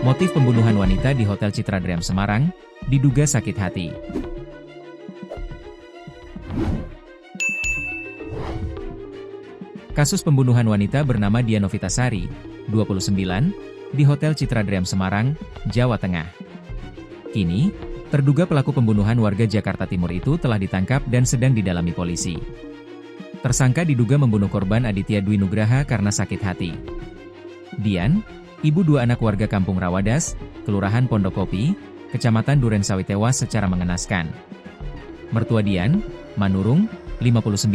Motif pembunuhan wanita di Hotel Citra Dream Semarang, diduga sakit hati. Kasus pembunuhan wanita bernama Dian Novitasari, 29, di Hotel Citra Dream Semarang, Jawa Tengah. Kini, terduga pelaku pembunuhan warga Jakarta Timur itu telah ditangkap dan sedang didalami polisi. Tersangka diduga membunuh korban Aditya Dwi Nugraha karena sakit hati. Dian, ibu dua anak warga Kampung Rawadas, Kelurahan Pondokopi, Kecamatan Durensawit tewas secara mengenaskan. Mertua Dian, Manurung, 59,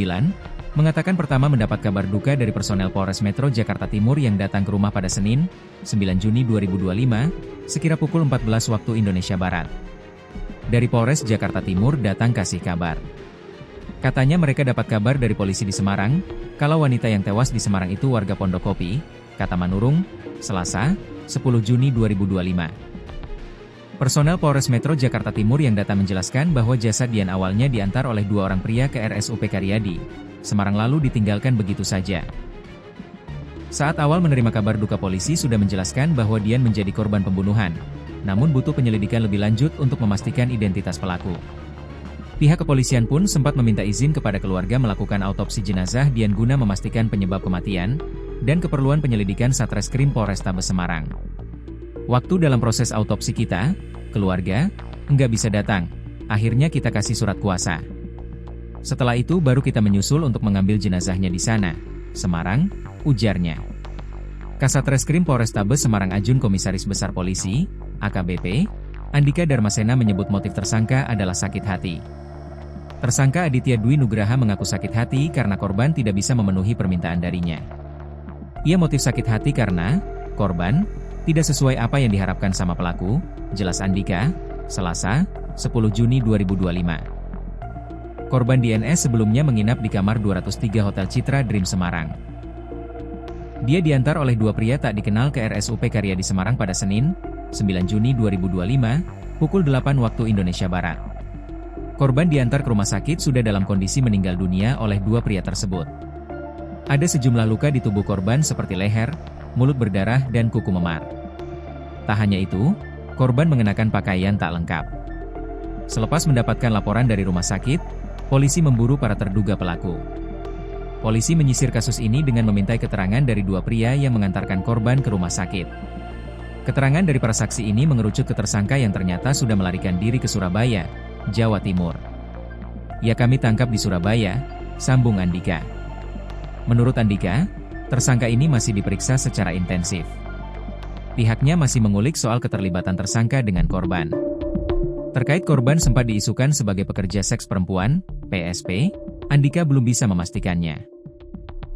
mengatakan pertama mendapat kabar duka dari personel Polres Metro Jakarta Timur yang datang ke rumah pada Senin, 9 Juni 2025, sekira pukul 14 waktu Indonesia Barat. Dari Polres Jakarta Timur datang kasih kabar. Katanya mereka dapat kabar dari polisi di Semarang, kalau wanita yang tewas di Semarang itu warga Pondokopi, kata Manurung, Selasa, 10 Juni 2025. Personel Polres Metro Jakarta Timur yang datang menjelaskan bahwa jasad Dian awalnya diantar oleh dua orang pria ke RSUP Karyadi, Semarang lalu ditinggalkan begitu saja. Saat awal menerima kabar duka, polisi sudah menjelaskan bahwa Dian menjadi korban pembunuhan, namun butuh penyelidikan lebih lanjut untuk memastikan identitas pelaku. Pihak kepolisian pun sempat meminta izin kepada keluarga melakukan autopsi jenazah Dian guna memastikan penyebab kematian, dan keperluan penyelidikan Satreskrim Polrestabes Semarang. Waktu dalam proses autopsi kita, keluarga, nggak bisa datang, akhirnya kita kasih surat kuasa. Setelah itu baru kita menyusul untuk mengambil jenazahnya di sana, Semarang, ujarnya. Kasatreskrim Polrestabes Semarang Ajun Komisaris Besar Polisi, AKBP, Andika Darmasena menyebut motif tersangka adalah sakit hati. Tersangka Aditya Dwi Nugraha mengaku sakit hati karena korban tidak bisa memenuhi permintaan darinya. Ia motif sakit hati karena korban tidak sesuai apa yang diharapkan sama pelaku, jelas Andika, Selasa, 10 Juni 2025. Korban DNS sebelumnya menginap di kamar 203 Hotel Citra Dream Semarang. Dia diantar oleh dua pria tak dikenal ke RSUP Karyadi Semarang pada Senin, 9 Juni 2025, pukul 8 waktu Indonesia Barat. Korban diantar ke rumah sakit sudah dalam kondisi meninggal dunia oleh dua pria tersebut. Ada sejumlah luka di tubuh korban seperti leher, mulut berdarah dan kuku memar. Tak hanya itu, korban mengenakan pakaian tak lengkap. Selepas mendapatkan laporan dari rumah sakit, polisi memburu para terduga pelaku. Polisi menyisir kasus ini dengan memintai keterangan dari dua pria yang mengantarkan korban ke rumah sakit. Keterangan dari para saksi ini mengerucut ke tersangka yang ternyata sudah melarikan diri ke Surabaya, Jawa Timur. Ya, kami tangkap di Surabaya, sambung Andika. Menurut Andika, tersangka ini masih diperiksa secara intensif. Pihaknya masih mengulik soal keterlibatan tersangka dengan korban. Terkait korban sempat diisukan sebagai pekerja seks perempuan, PSP, Andika belum bisa memastikannya.